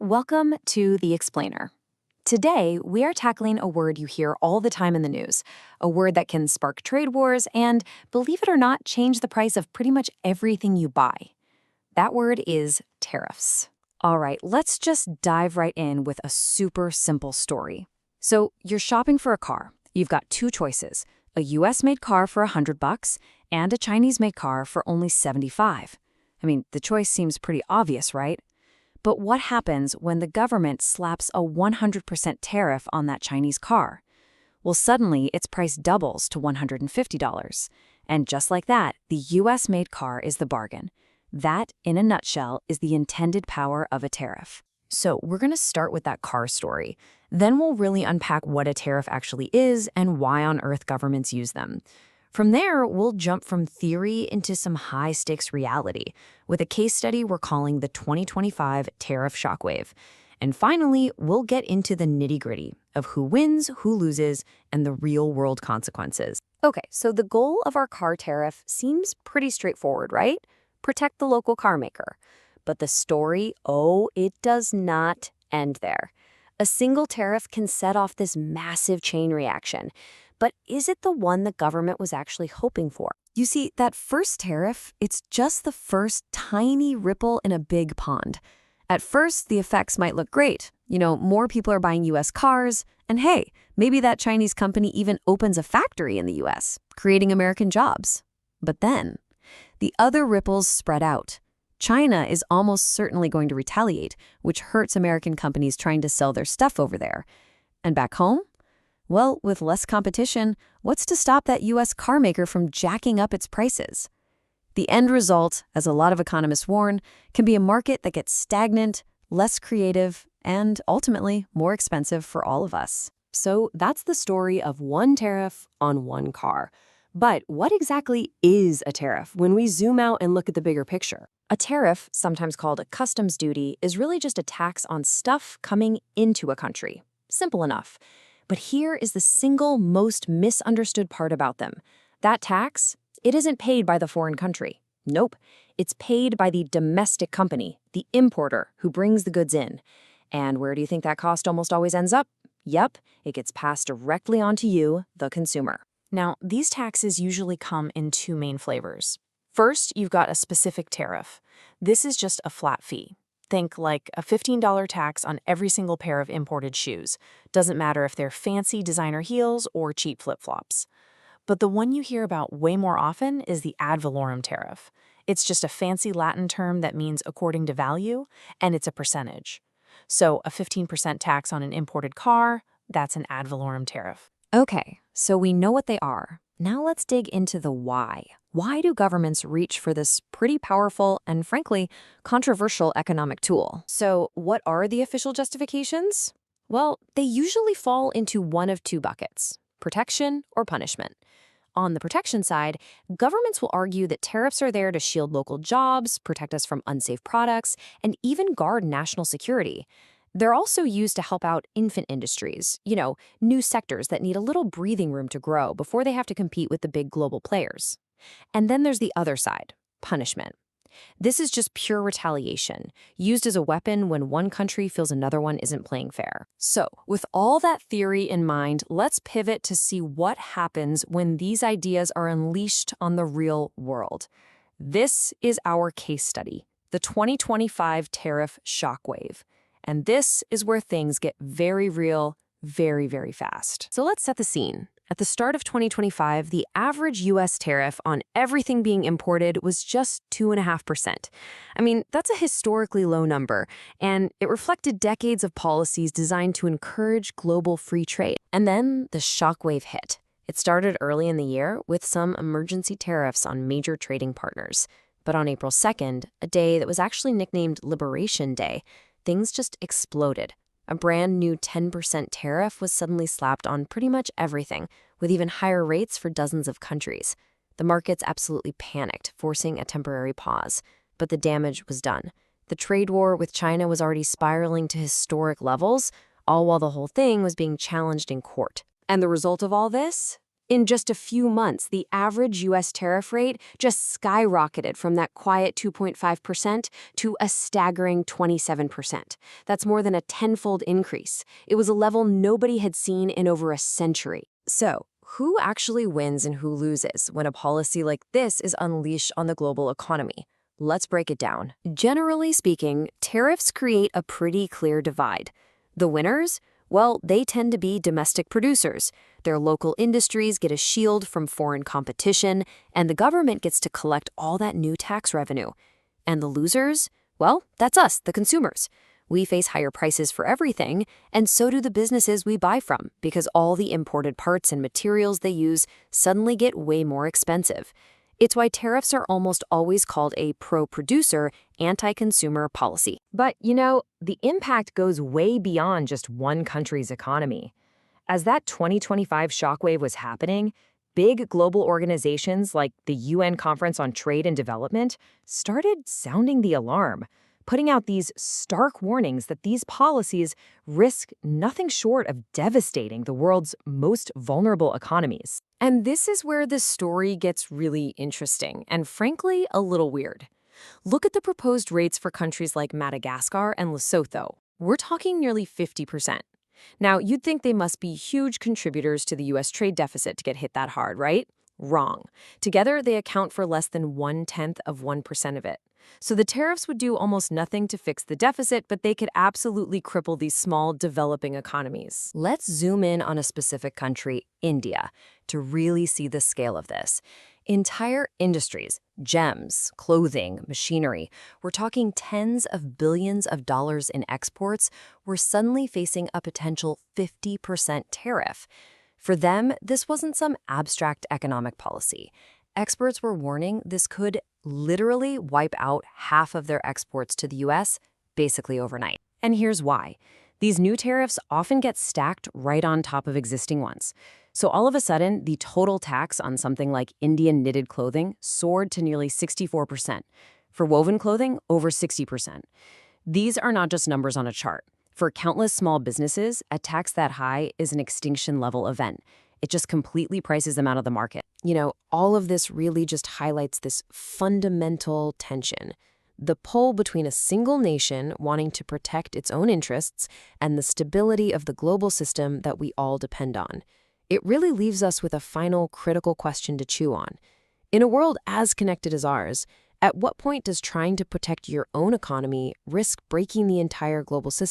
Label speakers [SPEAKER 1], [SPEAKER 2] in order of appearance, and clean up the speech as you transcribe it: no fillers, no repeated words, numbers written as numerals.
[SPEAKER 1] Welcome to The Explainer. Today, we are tackling a word you hear all the time in the news, a word that can spark trade wars and, believe it or not, change the price of pretty much everything you buy. That word is tariffs. All right, let's just dive right in with a super simple story. So, you're shopping for a car. You've got two choices, a US-made car for $100 and a Chinese-made car for only $75. I mean, the choice seems pretty obvious, right? But what happens when the government slaps a 100% tariff on that Chinese car? Well, suddenly its price doubles to $150. And just like that, the US-made car is the bargain. That, in a nutshell, is the intended power of a tariff. So we're going to start with that car story. Then we'll really unpack what a tariff actually is and why on earth governments use them. From there, we'll jump from theory into some high-stakes reality with a case study we're calling the 2025 tariff shockwave. And finally, we'll get into the nitty-gritty of who wins, who loses, and the real-world consequences. Okay, so the goal of our car tariff seems pretty straightforward, right? Protect the local car maker. But the story, it does not end there. A single tariff can set off this massive chain reaction. But is it the one the government was actually hoping for? You see, that first tariff, it's just the first tiny ripple in a big pond. At first, the effects might look great. More people are buying US cars, and hey, maybe that Chinese company even opens a factory in the US, creating American jobs. But then, the other ripples spread out. China is almost certainly going to retaliate, which hurts American companies trying to sell their stuff over there. And back home? Well, with less competition, what's to stop that US car maker from jacking up its prices? The end result, as a lot of economists warn, can be a market that gets stagnant, less creative, and ultimately more expensive for all of us. So that's the story of one tariff on one car. But what exactly is a tariff when we zoom out and look at the bigger picture? A tariff, sometimes called a customs duty, is really just a tax on stuff coming into a country. Simple enough. But here is the single most misunderstood part about them. That tax, it isn't paid by the foreign country. Nope. It's paid by the domestic company, the importer, who brings the goods in. And where do you think that cost almost always ends up? Yep, it gets passed directly onto you, the consumer. Now, these taxes usually come in two main flavors. First, you've got a specific tariff. This is just a flat fee. Think like a $15 tax on every single pair of imported shoes. Doesn't matter if they're fancy designer heels or cheap flip-flops. But the one you hear about way more often is the ad valorem tariff. It's just a fancy Latin term that means according to value, and it's a percentage. So a 15% tax on an imported car, that's an ad valorem tariff. Okay, so we know what they are. Now let's dig into the why. Why do governments reach for this pretty powerful and, frankly, controversial economic tool? So what are the official justifications? Well, they usually fall into one of two buckets, protection or punishment. On the protection side, governments will argue that tariffs are there to shield local jobs, protect us from unsafe products, and even guard national security. They're also used to help out infant industries, new sectors that need a little breathing room to grow before they have to compete with the big global players. And then there's the other side, punishment. This is just pure retaliation, used as a weapon when one country feels another one isn't playing fair. So, with all that theory in mind, let's pivot to see what happens when these ideas are unleashed on the real world. This is our case study, the 2025 tariff shockwave. And this is where things get very real, very, very fast. So let's set the scene. At the start of 2025, the average US tariff on everything being imported was just 2.5%. I mean, that's a historically low number, and it reflected decades of policies designed to encourage global free trade. And then the shockwave hit. It started early in the year with some emergency tariffs on major trading partners. But on April 2nd, a day that was actually nicknamed Liberation Day, things just exploded. A brand new 10% tariff was suddenly slapped on pretty much everything, with even higher rates for dozens of countries. The markets absolutely panicked, forcing a temporary pause. But the damage was done. The trade war with China was already spiraling to historic levels, all while the whole thing was being challenged in court. And the result of all this? In just a few months, the average U.S. tariff rate just skyrocketed from that quiet 2.5% to a staggering 27%. That's more than a tenfold increase. It was a level nobody had seen in over a century. So, who actually wins and who loses when a policy like this is unleashed on the global economy? Let's break it down. Generally speaking, tariffs create a pretty clear divide. The winners? Well, they tend to be domestic producers. Their local industries get a shield from foreign competition, and the government gets to collect all that new tax revenue. And the losers? Well, that's us, the consumers. We face higher prices for everything, and so do the businesses we buy from, because all the imported parts and materials they use suddenly get way more expensive. It's why tariffs are almost always called a pro-producer, anti-consumer policy. But, the impact goes way beyond just one country's economy. As that 2025 shockwave was happening, big global organizations like the UN Conference on Trade and Development started sounding the alarm, putting out these stark warnings that these policies risk nothing short of devastating the world's most vulnerable economies. And this is where the story gets really interesting and, frankly, a little weird. Look at the proposed rates for countries like Madagascar and Lesotho. We're talking nearly 50%. Now, you'd think they must be huge contributors to the U.S. trade deficit to get hit that hard, right? Wrong. Together, they account for less than 0.1% of it. So the tariffs would do almost nothing to fix the deficit, but they could absolutely cripple these small, developing economies. Let's zoom in on a specific country, India, to really see the scale of this. Entire industries, gems, clothing, machinery, we're talking tens of billions of dollars in exports, were suddenly facing a potential 50% tariff. For them, this wasn't some abstract economic policy. Experts were warning this could literally wipe out half of their exports to the U.S. basically overnight. And here's why. These new tariffs often get stacked right on top of existing ones. So all of a sudden, the total tax on something like Indian knitted clothing soared to nearly 64%. For woven clothing, over 60%. These are not just numbers on a chart. For countless small businesses, a tax that high is an extinction-level event. It just completely prices them out of the market. All of this really just highlights this fundamental tension. The pull between a single nation wanting to protect its own interests and the stability of the global system that we all depend on. It really leaves us with a final critical question to chew on. In a world as connected as ours, at what point does trying to protect your own economy risk breaking the entire global system?